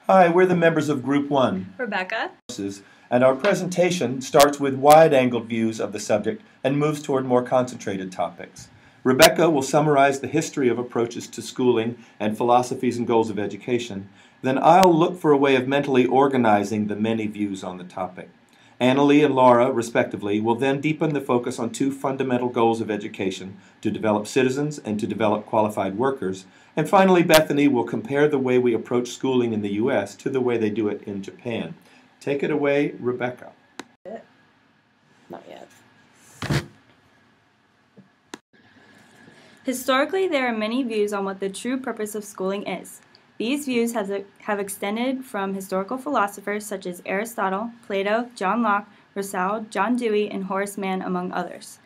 Hi, we're the members of Group 1. Rebecca. And our presentation starts with wide-angled views of the subject and moves toward more concentrated topics. Rebecca will summarize the history of approaches to schooling and philosophies and goals of education. Then I'll look for a way of mentally organizing the many views on the topic. Annalee and Laura, respectively, will then deepen the focus on two fundamental goals of education, to develop citizens and to develop qualified workers. And finally, Bethany will compare the way we approach schooling in the U.S. to the way they do it in Japan. Take it away, Rebecca. Not yet. Historically, there are many views on what the true purpose of schooling is. These views have extended from historical philosophers such as Aristotle, Plato, John Locke, Rousseau, John Dewey, and Horace Mann, among others.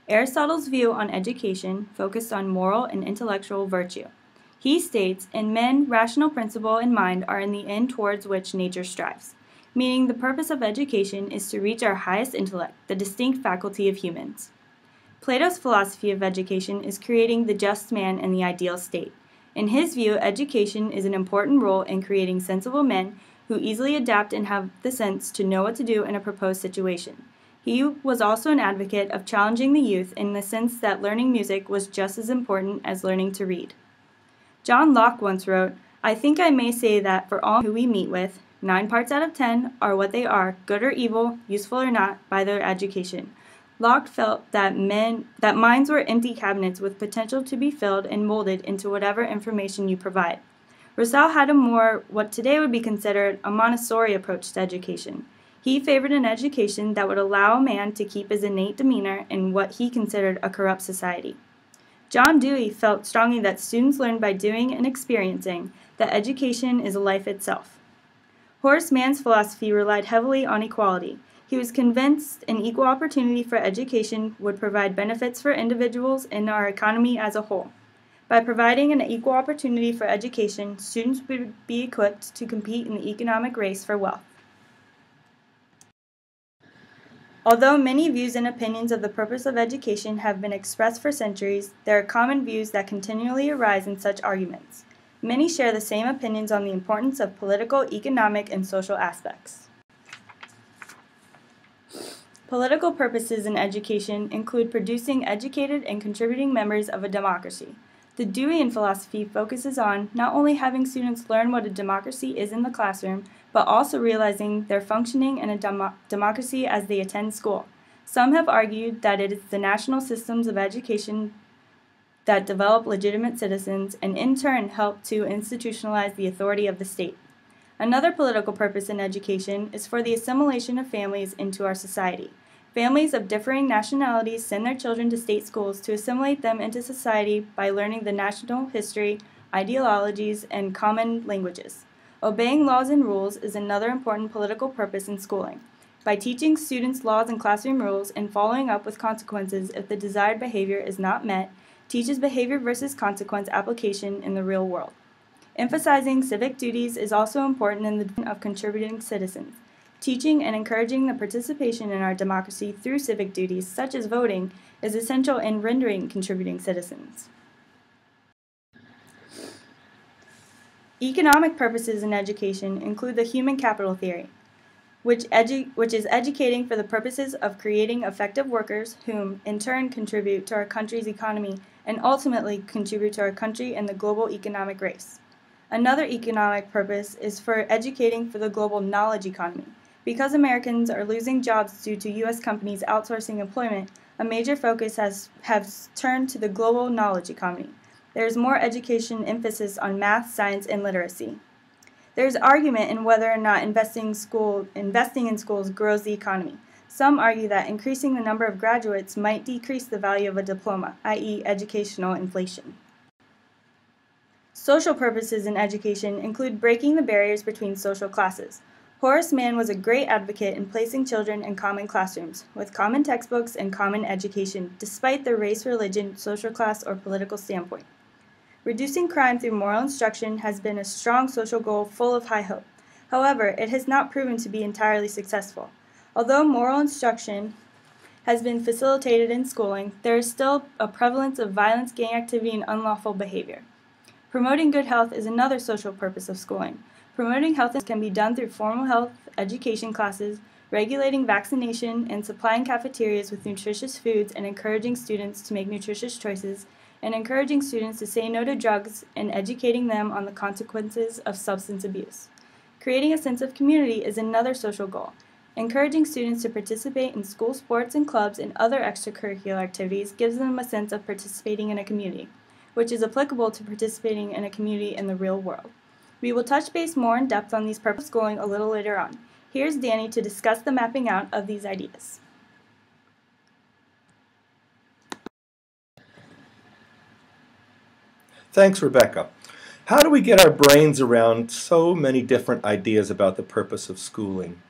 Aristotle's view on education focused on moral and intellectual virtue. He states, "In men, rational principle and mind are in the end towards which nature strives," meaning the purpose of education is to reach our highest intellect, the distinct faculty of humans. Plato's philosophy of education is creating the just man and the ideal state. In his view, education is an important role in creating sensible men who easily adapt and have the sense to know what to do in a proposed situation. He was also an advocate of challenging the youth in the sense that learning music was just as important as learning to read. John Locke once wrote, "I think I may say that for all who we meet with, 9 parts out of 10 are what they are, good or evil, useful or not, by their education." Locke felt that minds were empty cabinets with potential to be filled and molded into whatever information you provide. Rousseau had a more, what today would be considered, a Montessori approach to education. He favored an education that would allow a man to keep his innate demeanor in what he considered a corrupt society. John Dewey felt strongly that students learn by doing and experiencing, that education is a life itself. Horace Mann's philosophy relied heavily on equality. He was convinced an equal opportunity for education would provide benefits for individuals and our economy as a whole. By providing an equal opportunity for education, students would be equipped to compete in the economic race for wealth. Although many views and opinions of the purpose of education have been expressed for centuries, there are common views that continually arise in such arguments. Many share the same opinions on the importance of political, economic, and social aspects. Political purposes in education include producing educated and contributing members of a democracy. The Deweyan philosophy focuses on not only having students learn what a democracy is in the classroom, but also realizing their functioning in a democracy as they attend school. Some have argued that it is the national systems of education that develop legitimate citizens and in turn help to institutionalize the authority of the state. Another political purpose in education is for the assimilation of families into our society. Families of differing nationalities send their children to state schools to assimilate them into society by learning the national history, ideologies, and common languages. Obeying laws and rules is another important political purpose in schooling. By teaching students laws and classroom rules and following up with consequences if the desired behavior is not met, teaches behavior versus consequence application in the real world. Emphasizing civic duties is also important in the of contributing citizens. Teaching and encouraging the participation in our democracy through civic duties, such as voting, is essential in rendering contributing citizens. Economic purposes in education include the human capital theory, which is educating for the purposes of creating effective workers whom, in turn, contribute to our country's economy and ultimately contribute to our country and the global economic race. Another economic purpose is for educating for the global knowledge economy. Because Americans are losing jobs due to U.S. companies outsourcing employment, a major focus has turned to the global knowledge economy. There is more education emphasis on math, science, and literacy. There is argument in whether or not investing in schools grows the economy. Some argue that increasing the number of graduates might decrease the value of a diploma, i.e., educational inflation. Social purposes in education include breaking the barriers between social classes. Horace Mann was a great advocate in placing children in common classrooms, with common textbooks and common education, despite their race, religion, social class, or political standpoint. Reducing crime through moral instruction has been a strong social goal full of high hope. However, it has not proven to be entirely successful. Although moral instruction has been facilitated in schooling, there is still a prevalence of violence, gang activity, and unlawful behavior. Promoting good health is another social purpose of schooling. Promoting health can be done through formal health education classes, regulating vaccination, and supplying cafeterias with nutritious foods and encouraging students to make nutritious choices, and encouraging students to say no to drugs and educating them on the consequences of substance abuse. Creating a sense of community is another social goal. Encouraging students to participate in school sports and clubs and other extracurricular activities gives them a sense of participating in a community, which is applicable to participating in a community in the real world. We will touch base more in depth on these purpose schooling a little later on. Here's Danny to discuss the mapping out of these ideas. Thanks, Rebecca. How do we get our brains around so many different ideas about the purpose of schooling?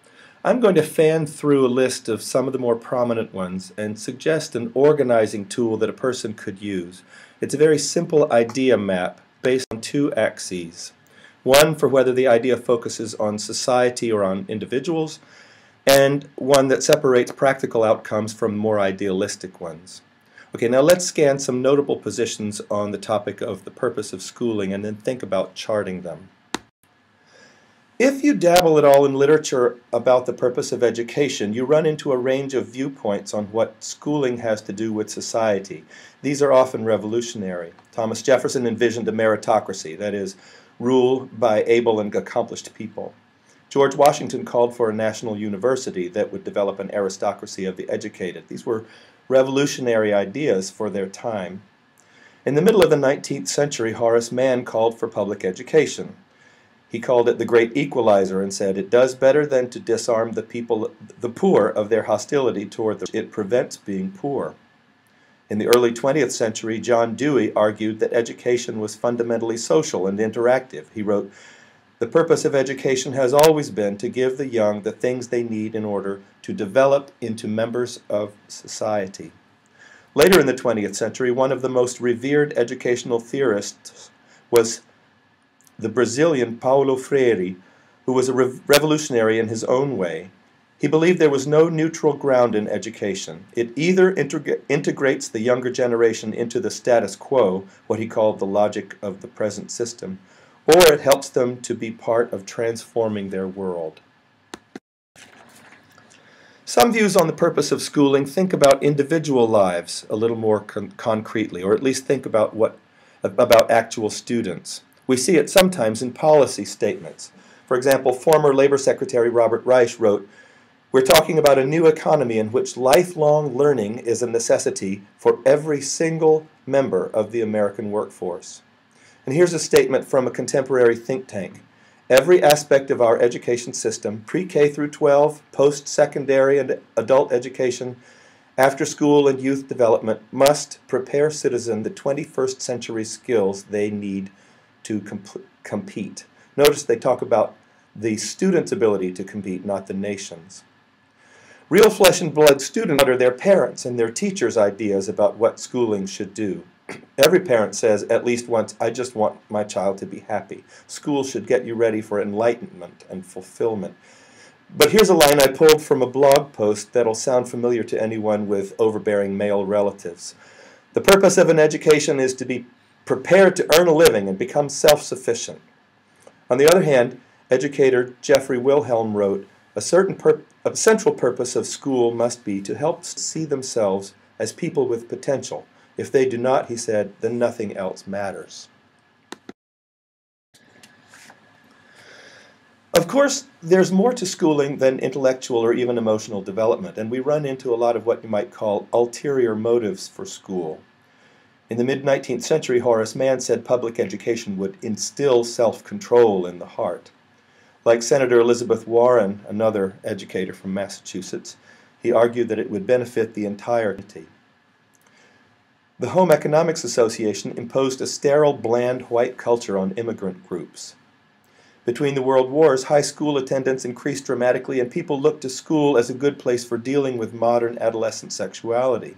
I'm going to fan through a list of some of the more prominent ones and suggest an organizing tool that a person could use. It's a very simple idea map based on two axes. One for whether the idea focuses on society or on individuals, and one that separates practical outcomes from more idealistic ones. Okay, now let's scan some notable positions on the topic of the purpose of schooling and then think about charting them. If you dabble at all in literature about the purpose of education, you run into a range of viewpoints on what schooling has to do with society. These are often revolutionary. Thomas Jefferson envisioned a meritocracy, that is, rule by able and accomplished people. George Washington called for a national university that would develop an aristocracy of the educated. These were revolutionary ideas for their time. In the middle of the 19th century, Horace Mann called for public education. He called it the great equalizer and said, "It does better than to disarm the poor of their hostility toward them. It prevents being poor." In the early 20th century, John Dewey argued that education was fundamentally social and interactive. He wrote, "The purpose of education has always been to give the young the things they need in order to develop into members of society." Later in the 20th century, one of the most revered educational theorists was the Brazilian Paulo Freire, who was a revolutionary in his own way. He believed there was no neutral ground in education. It either integrates the younger generation into the status quo, what he called the logic of the present system, or it helps them to be part of transforming their world. Some views on the purpose of schooling think about individual lives a little more concretely, or at least think about actual students. We see it sometimes in policy statements. For example, former Labor Secretary Robert Reich wrote, "We're talking about a new economy in which lifelong learning is a necessity for every single member of the American workforce." And here's a statement from a contemporary think tank. "Every aspect of our education system, pre-K through 12, post-secondary and adult education, after-school and youth development, must prepare citizens the 21st century skills they need to compete." Notice they talk about the student's ability to compete, not the nation's. Real flesh and blood students utter their parents' and their teachers' ideas about what schooling should do. Every parent says at least once, "I just want my child to be happy. School should get you ready for enlightenment and fulfillment." But here's a line I pulled from a blog post that'll sound familiar to anyone with overbearing male relatives. "The purpose of an education is to be prepared to earn a living and become self-sufficient." On the other hand, educator Jeffrey Wilhelm wrote, A central purpose of school must be to help see themselves as people with potential. If they do not, he said, then nothing else matters. Of course, there's more to schooling than intellectual or even emotional development, and we run into a lot of what you might call ulterior motives for school. In the mid-19th century, Horace Mann said public education would instill self-control in the heart. Like Senator Elizabeth Warren, another educator from Massachusetts, he argued that it would benefit the entire community. The Home Economics Association imposed a sterile, bland white culture on immigrant groups. Between the World Wars, high school attendance increased dramatically, and people looked to school as a good place for dealing with modern adolescent sexuality.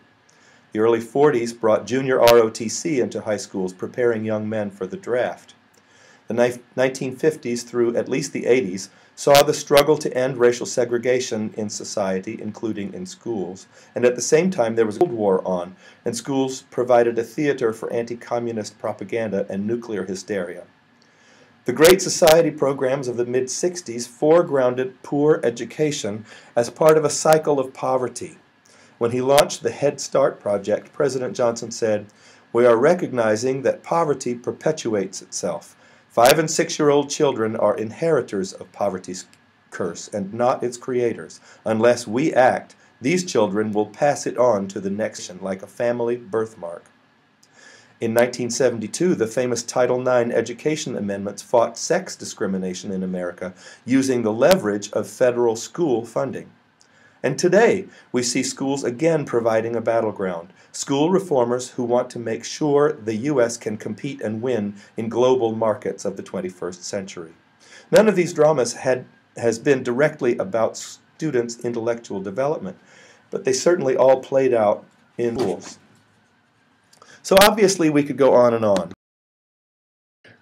The early 40s brought junior ROTC into high schools, preparing young men for the draft. The 1950s through at least the 80s saw the struggle to end racial segregation in society, including in schools, and at the same time there was a Cold War on, and schools provided a theater for anti-communist propaganda and nuclear hysteria. The Great Society programs of the mid-60s foregrounded poor education as part of a cycle of poverty. When he launched the Head Start project, President Johnson said, "We are recognizing that poverty perpetuates itself. 5- and 6-year-old children are inheritors of poverty's curse and not its creators. Unless we act, these children will pass it on to the next generation like a family birthmark." In 1972, the famous Title IX education amendments fought sex discrimination in America using the leverage of federal school funding. And today, we see schools again providing a battleground. School reformers who want to make sure the U.S. can compete and win in global markets of the 21st century. None of these dramas has been directly about students' intellectual development, but they certainly all played out in schools. So obviously we could go on and on.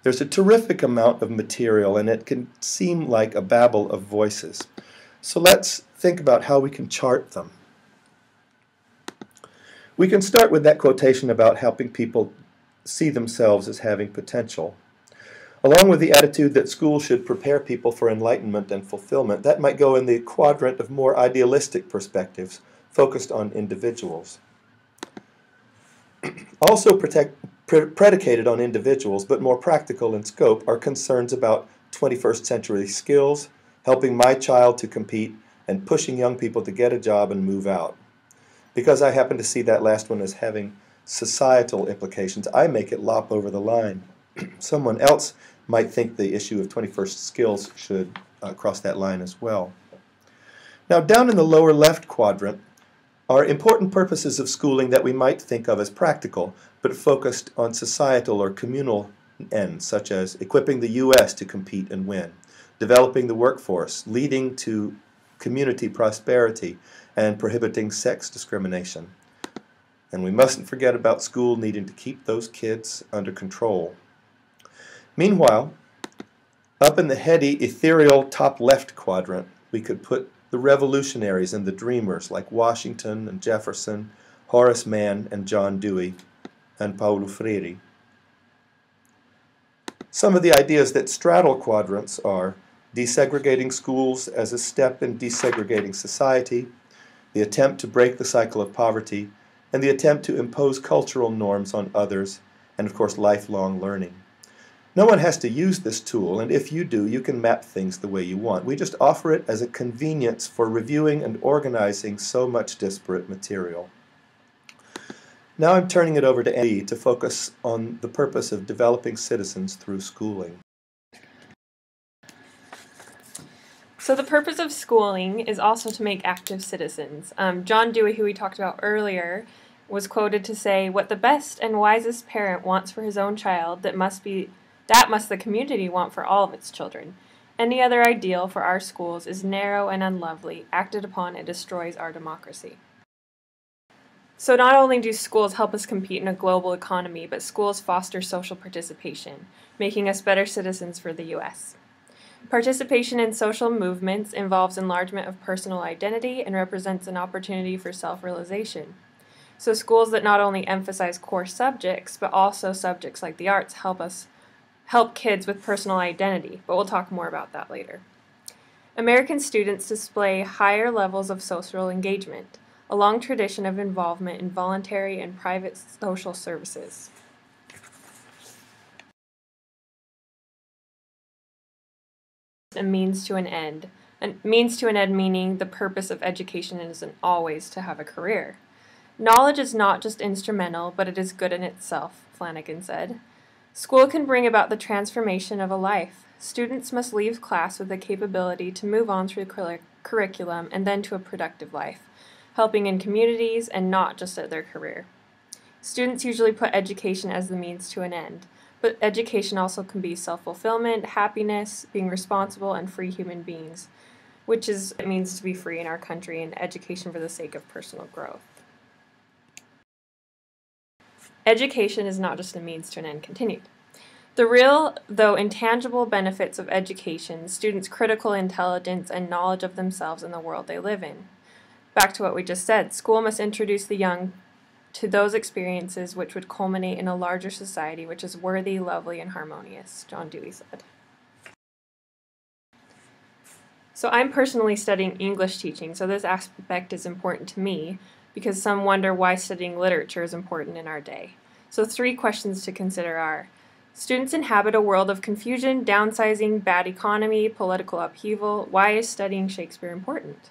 There's a terrific amount of material, and it can seem like a babble of voices. So let's think about how we can chart them. We can start with that quotation about helping people see themselves as having potential. Along with the attitude that schools should prepare people for enlightenment and fulfillment, that might go in the quadrant of more idealistic perspectives focused on individuals. Also predicated on individuals, but more practical in scope, are concerns about 21st century skills, helping my child to compete, and pushing young people to get a job and move out. Because I happen to see that last one as having societal implications, I make it lop over the line. Someone else might think the issue of 21st skills should cross that line as well. Now, down in the lower left quadrant are important purposes of schooling that we might think of as practical, but focused on societal or communal ends, such as equipping the U.S. to compete and win, developing the workforce, leading to community prosperity, and prohibiting sex discrimination. And we mustn't forget about school needing to keep those kids under control. Meanwhile, up in the heady, ethereal top left quadrant, we could put the revolutionaries and the dreamers like Washington and Jefferson, Horace Mann and John Dewey, and Paulo Freire. Some of the ideas that straddle quadrants are desegregating schools as a step in desegregating society, the attempt to break the cycle of poverty, and the attempt to impose cultural norms on others, and of course lifelong learning. No one has to use this tool, and if you do, you can map things the way you want. We just offer it as a convenience for reviewing and organizing so much disparate material. Now I'm turning it over to Annalee to focus on the purpose of developing citizens through schooling. So the purpose of schooling is also to make active citizens. John Dewey, who we talked about earlier, was quoted to say, "What the best and wisest parent wants for his own child, that must the community want for all of its children. Any other ideal for our schools is narrow and unlovely. Acted upon, it destroys our democracy." So not only do schools help us compete in a global economy, but schools foster social participation, making us better citizens for the U.S. Participation in social movements involves enlargement of personal identity and represents an opportunity for self-realization. So schools that not only emphasize core subjects, but also subjects like the arts help kids with personal identity, but we'll talk more about that later. American students display higher levels of social engagement, a long tradition of involvement in voluntary and private social services. A means to an end. A means to an end meaning the purpose of education isn't always to have a career. Knowledge is not just instrumental, but it is good in itself, Flanagan said. School can bring about the transformation of a life. Students must leave class with the capability to move on through the curriculum and then to a productive life, helping in communities and not just at their career. Students usually put education as the means to an end, but education also can be self-fulfillment, happiness, being responsible, and free human beings, which is what it means to be free in our country, and education for the sake of personal growth. Education is not just a means to an end continued. The real, though intangible, benefits of education, students' critical intelligence and knowledge of themselves and the world they live in. Back to what we just said, school must introduce the young to those experiences which would culminate in a larger society which is worthy, lovely, and harmonious, John Dewey said. So I'm personally studying English teaching, so this aspect is important to me because some wonder why studying literature is important in our day. So 3 questions to consider are: students inhabit a world of confusion, downsizing, bad economy, political upheaval. Why is studying Shakespeare important?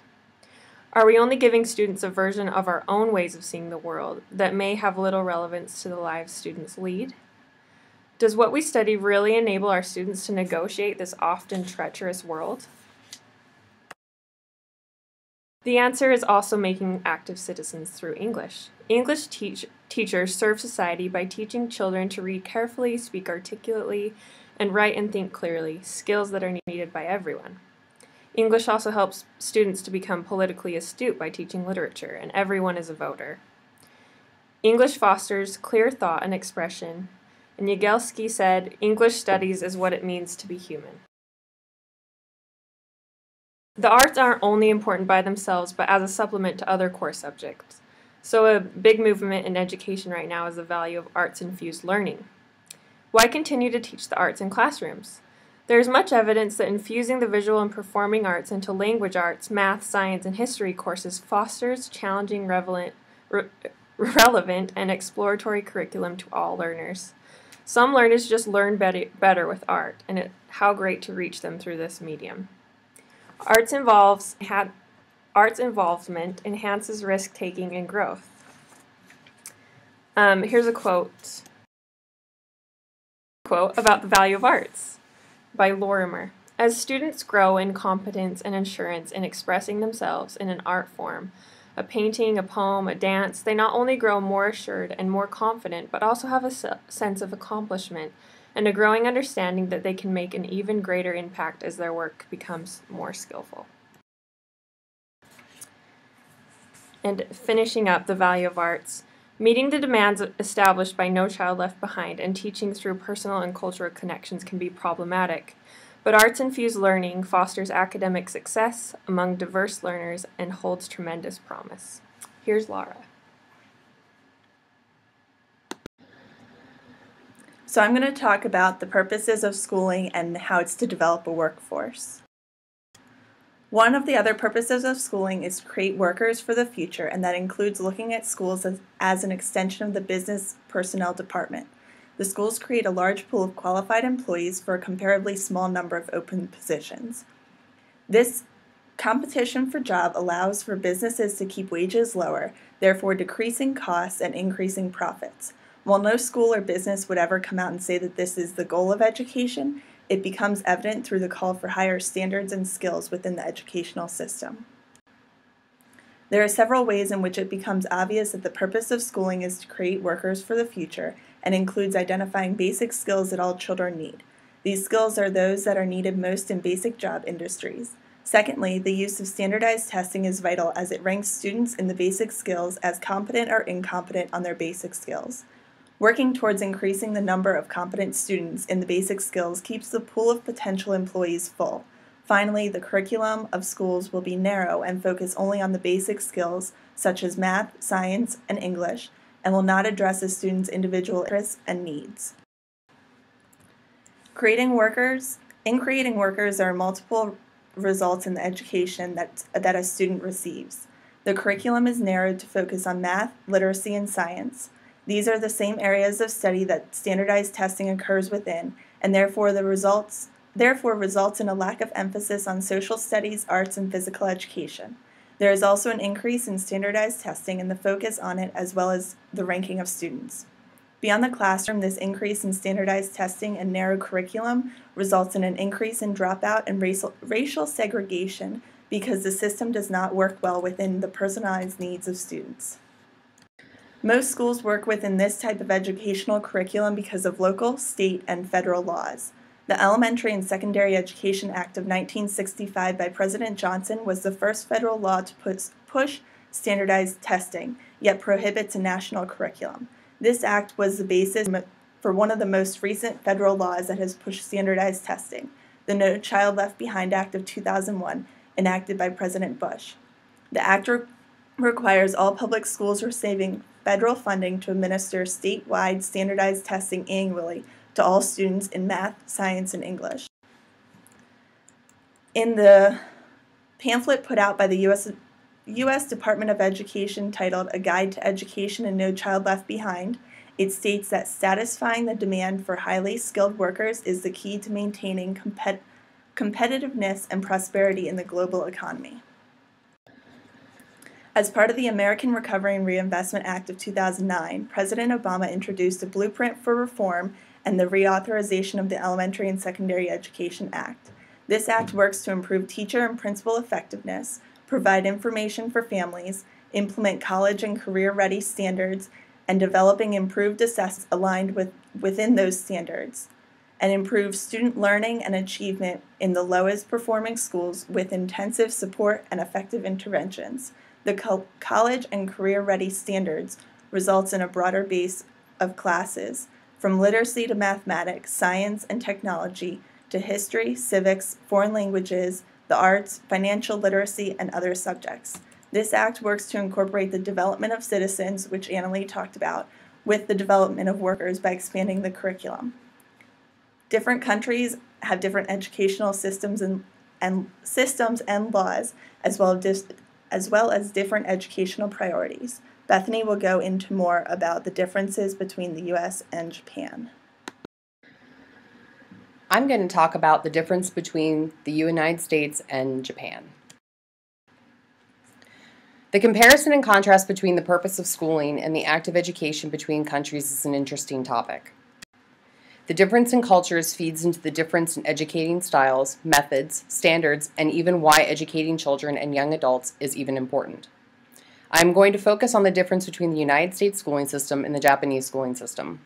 Are we only giving students a version of our own ways of seeing the world that may have little relevance to the lives students lead? Does what we study really enable our students to negotiate this often treacherous world? The answer is also making active citizens through English. English teachers serve society by teaching children to read carefully, speak articulately, and write and think clearly, skills that are needed by everyone. English also helps students to become politically astute by teaching literature, and everyone is a voter. English fosters clear thought and expression, and Jagielski said, "English studies is what it means to be human." The arts aren't only important by themselves, but as a supplement to other core subjects. So a big movement in education right now is the value of arts-infused learning. Why continue to teach the arts in classrooms? There is much evidence that infusing the visual and performing arts into language arts, math, science, and history courses fosters challenging, relevant, and exploratory curriculum to all learners. Some learners just learn better with art, and how great to reach them through this medium. Arts involvement enhances risk-taking and growth. Here's a quote about the value of arts by Lorimer. As students grow in competence and assurance in expressing themselves in an art form, a painting, a poem, a dance, they not only grow more assured and more confident, but also have a sense of accomplishment and a growing understanding that they can make an even greater impact as their work becomes more skillful. And finishing up the value of arts, meeting the demands established by No Child Left Behind and teaching through personal and cultural connections can be problematic, but arts-infused learning fosters academic success among diverse learners and holds tremendous promise. Here's Laura. So I'm going to talk about the purposes of schooling and how it's to develop a workforce. One of the other purposes of schooling is to create workers for the future, and that includes looking at schools as an extension of the business personnel department. The schools create a large pool of qualified employees for a comparatively small number of open positions. This competition for job allows for businesses to keep wages lower, therefore decreasing costs and increasing profits. While no school or business would ever come out and say that this is the goal of education, it becomes evident through the call for higher standards and skills within the educational system. There are several ways in which it becomes obvious that the purpose of schooling is to create workers for the future and includes identifying basic skills that all children need. These skills are those that are needed most in basic job industries. Secondly, the use of standardized testing is vital as it ranks students in the basic skills as competent or incompetent on their basic skills. Working towards increasing the number of competent students in the basic skills keeps the pool of potential employees full. Finally, the curriculum of schools will be narrow and focus only on the basic skills such as math, science, and English, and will not address a student's individual interests and needs. In creating workers, there are multiple results in the education that a student receives. The curriculum is narrowed to focus on math, literacy, and science. These are the same areas of study that standardized testing occurs within, and therefore results in a lack of emphasis on social studies, arts, and physical education. There is also an increase in standardized testing and the focus on it as well as the ranking of students. Beyond the classroom, this increase in standardized testing and narrow curriculum results in an increase in dropout and racial segregation because the system does not work well within the personalized needs of students. Most schools work within this type of educational curriculum because of local, state, and federal laws. The Elementary and Secondary Education Act of 1965 by President Johnson was the first federal law to push standardized testing, yet prohibits a national curriculum. This act was the basis for one of the most recent federal laws that has pushed standardized testing, the No Child Left Behind Act of 2001, enacted by President Bush. The act requires all public schools receiving federal funding to administer statewide standardized testing annually to all students in math, science, and English. In the pamphlet put out by the U.S. Department of Education titled A Guide to Education and No Child Left Behind, it states that satisfying the demand for highly skilled workers is the key to maintaining competitiveness and prosperity in the global economy. As part of the American Recovery and Reinvestment Act of 2009, President Obama introduced a blueprint for reform and the reauthorization of the Elementary and Secondary Education Act. This act works to improve teacher and principal effectiveness, provide information for families, implement college and career-ready standards, and developing improved assessments aligned within those standards, and improve student learning and achievement in the lowest performing schools with intensive support and effective interventions. The college and career-ready standards results in a broader base of classes, from literacy to mathematics, science and technology, to history, civics, foreign languages, the arts, financial literacy, and other subjects. This act works to incorporate the development of citizens, which Annalee talked about, with the development of workers by expanding the curriculum. Different countries have different educational systems and laws, as well as different educational priorities. Bethany will go into more about the differences between the U.S. and Japan. I'm going to talk about the difference between the United States and Japan. The comparison and contrast between the purpose of schooling and the act of education between countries is an interesting topic. The difference in cultures feeds into the difference in educating styles, methods, standards, and even why educating children and young adults is even important. I'm going to focus on the difference between the United States schooling system and the Japanese schooling system.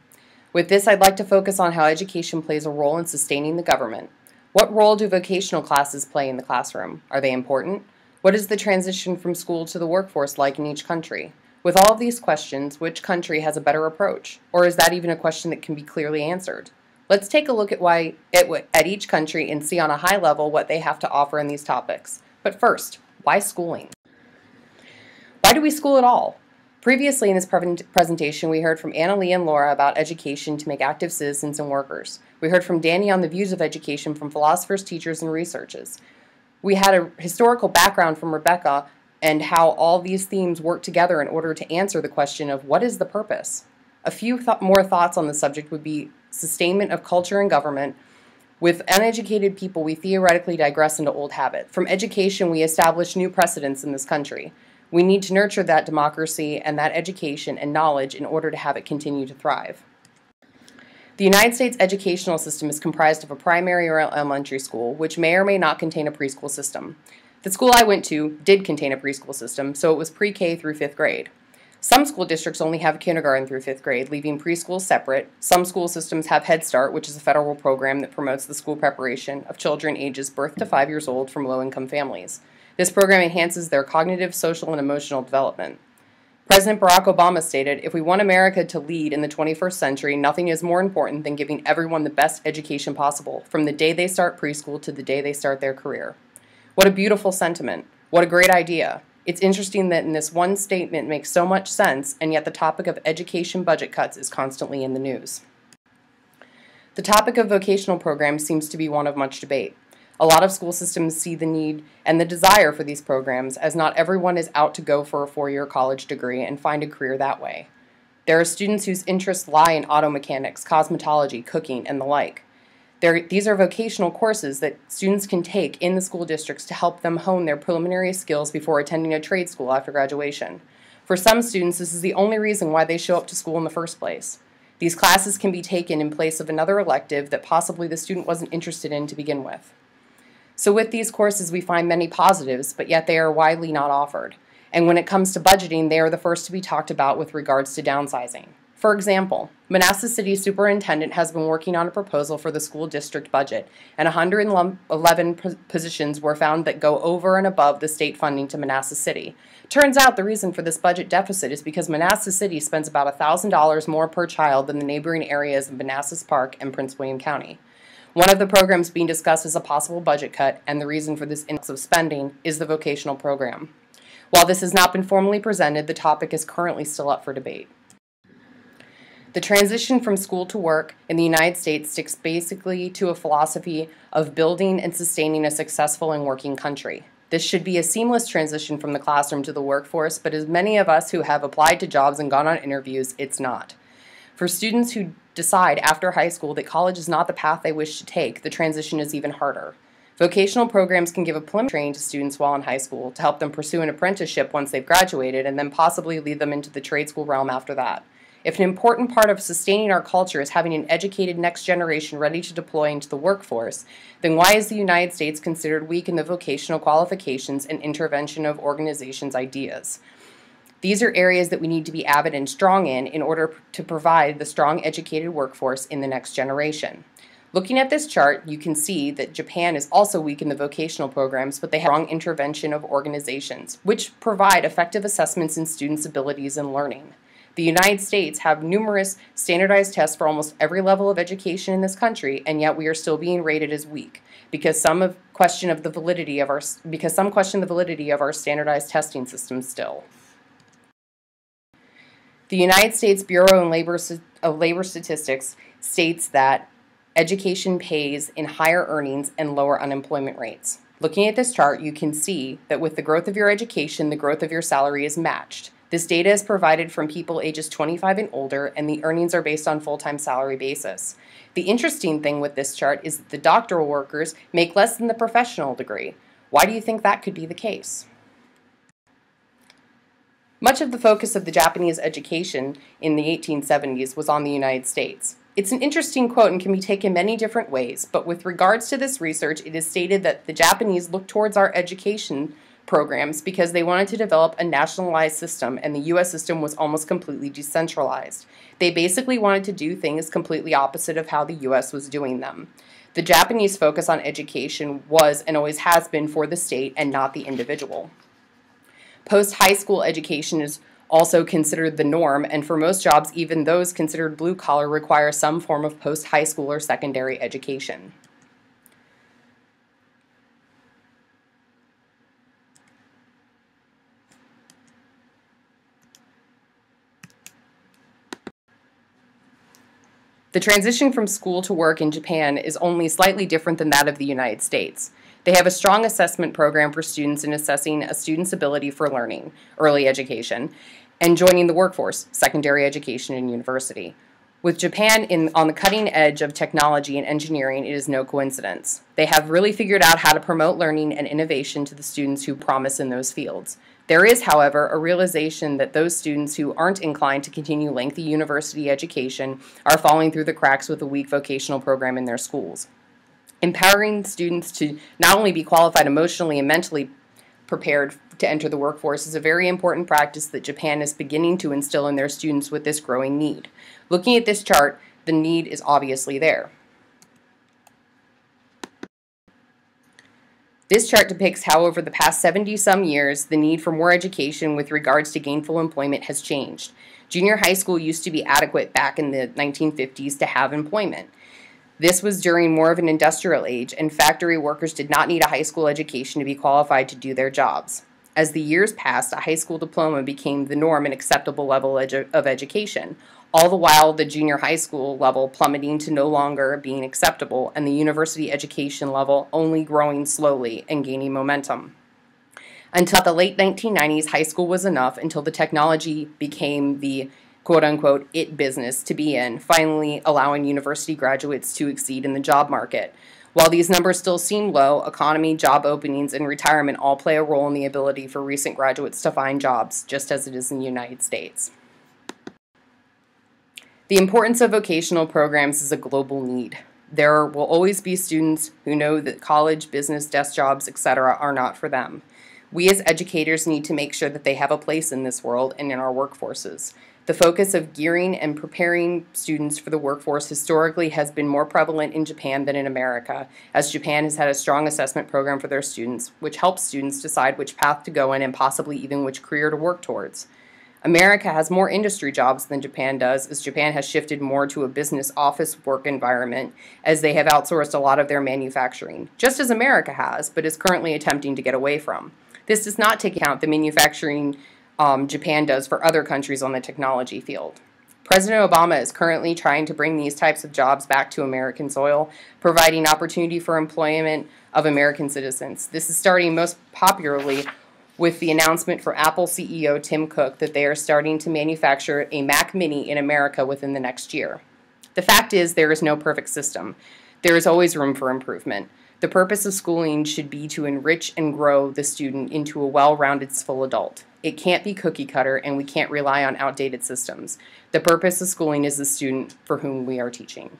With this, I'd like to focus on how education plays a role in sustaining the government. What role do vocational classes play in the classroom? Are they important? What is the transition from school to the workforce like in each country? With all of these questions, which country has a better approach? Or is that even a question that can be clearly answered? Let's take a look at each country and see on a high level what they have to offer in these topics. But first, why schooling? Why do we school at all? Previously in this presentation, we heard from Annalee and Laura about education to make active citizens and workers. We heard from Danny on the views of education from philosophers, teachers, and researchers. We had a historical background from Rebecca and how all these themes work together in order to answer the question of what is the purpose? A few more thoughts on the subject would be sustainment of culture and government. With uneducated people, we theoretically digress into old habits. From education, we establish new precedents in this country. We need to nurture that democracy and that education and knowledge in order to have it continue to thrive. The United States educational system is comprised of a primary or elementary school, which may or may not contain a preschool system. The school I went to did contain a preschool system, so it was pre-K through 5th grade. Some school districts only have kindergarten through 5th grade, leaving preschool separate. Some school systems have Head Start, which is a federal program that promotes the school preparation of children ages birth to 5 years old from low-income families. This program enhances their cognitive, social, and emotional development. President Barack Obama stated, "If we want America to lead in the 21st century, nothing is more important than giving everyone the best education possible, from the day they start preschool to the day they start their career." What a beautiful sentiment. What a great idea. It's interesting that in this one statement makes so much sense, and yet the topic of education budget cuts is constantly in the news. The topic of vocational programs seems to be one of much debate. A lot of school systems see the need and the desire for these programs, as not everyone is out to go for a 4-year college degree and find a career that way. There are students whose interests lie in auto mechanics, cosmetology, cooking, and the like. These are vocational courses that students can take in the school districts to help them hone their preliminary skills before attending a trade school after graduation. For some students, this is the only reason why they show up to school in the first place. These classes can be taken in place of another elective that possibly the student wasn't interested in to begin with. So with these courses, we find many positives, but yet they are widely not offered. And when it comes to budgeting, they are the first to be talked about with regards to downsizing. For example, Manassas City Superintendent has been working on a proposal for the school district budget, and 111 positions were found that go over and above the state funding to Manassas City. Turns out the reason for this budget deficit is because Manassas City spends about $1,000 more per child than the neighboring areas of Manassas Park and Prince William County. One of the programs being discussed as a possible budget cut, and the reason for this influx of spending, is the vocational program. While this has not been formally presented, the topic is currently still up for debate. The transition from school to work in the United States sticks basically to a philosophy of building and sustaining a successful and working country. This should be a seamless transition from the classroom to the workforce, but as many of us who have applied to jobs and gone on interviews, it's not. For students who decide after high school that college is not the path they wish to take, the transition is even harder. Vocational programs can give a preliminary training to students while in high school to help them pursue an apprenticeship once they've graduated and then possibly lead them into the trade school realm after that. If an important part of sustaining our culture is having an educated next generation ready to deploy into the workforce, then why is the United States considered weak in the vocational qualifications and intervention of organizations' ideas? These are areas that we need to be avid and strong in order to provide the strong educated workforce in the next generation. Looking at this chart, you can see that Japan is also weak in the vocational programs, but they have strong intervention of organizations, which provide effective assessments in students' abilities and learning. The United States have numerous standardized tests for almost every level of education in this country, and yet we are still being rated as weak because some question the validity of our standardized testing system still. The United States Bureau of Labor Statistics states that education pays in higher earnings and lower unemployment rates. Looking at this chart, you can see that with the growth of your education, the growth of your salary is matched. This data is provided from people ages 25 and older, and the earnings are based on full-time salary basis. The interesting thing with this chart is that the doctoral workers make less than the professional degree. Why do you think that could be the case? Much of the focus of the Japanese education in the 1870s was on the United States. It's an interesting quote and can be taken many different ways, but with regards to this research, it is stated that the Japanese looked towards our education programs because they wanted to develop a nationalized system, and the U.S. system was almost completely decentralized. They basically wanted to do things completely opposite of how the U.S. was doing them. The Japanese focus on education was and always has been for the state and not the individual. Post-high school education is also considered the norm, and for most jobs, even those considered blue-collar require some form of post-high school or secondary education. The transition from school to work in Japan is only slightly different than that of the United States. They have a strong assessment program for students in assessing a student's ability for learning, early education, and joining the workforce, secondary education, and university. With Japan on the cutting edge of technology and engineering, it is no coincidence. They have really figured out how to promote learning and innovation to the students who promise in those fields. There is, however, a realization that those students who aren't inclined to continue lengthy university education are falling through the cracks with a weak vocational program in their schools. Empowering students to not only be qualified emotionally and mentally prepared to enter the workforce is a very important practice that Japan is beginning to instill in their students with this growing need. Looking at this chart, the need is obviously there. This chart depicts how over the past 70-some years, the need for more education with regards to gainful employment has changed. Junior high school used to be adequate back in the 1950s to have employment. This was during more of an industrial age, and factory workers did not need a high school education to be qualified to do their jobs. As the years passed, a high school diploma became the norm and acceptable level of education, all the while the junior high school level plummeting to no longer being acceptable, and the university education level only growing slowly and gaining momentum. Until the late 1990s, high school was enough until the technology became the quote-unquote it business to be in, finally allowing university graduates to exceed in the job market. While these numbers still seem low, economy, job openings, and retirement all play a role in the ability for recent graduates to find jobs, just as it is in the United States. The importance of vocational programs is a global need. There will always be students who know that college, business, desk jobs, etc. are not for them. We as educators need to make sure that they have a place in this world and in our workforces. The focus of gearing and preparing students for the workforce historically has been more prevalent in Japan than in America, as Japan has had a strong assessment program for their students, which helps students decide which path to go in and possibly even which career to work towards. America has more industry jobs than Japan does, as Japan has shifted more to a business office work environment, as they have outsourced a lot of their manufacturing, just as America has, but is currently attempting to get away from. This does not take account the manufacturing Japan does for other countries on the technology field. President Obama is currently trying to bring these types of jobs back to American soil, providing opportunity for employment of American citizens. This is starting most popularly with the announcement for Apple CEO Tim Cook that they are starting to manufacture a Mac Mini in America within the next year. The fact is, there is no perfect system. There is always room for improvement. The purpose of schooling should be to enrich and grow the student into a well-rounded full adult. It can't be cookie cutter, and we can't rely on outdated systems. The purpose of schooling is the student for whom we are teaching.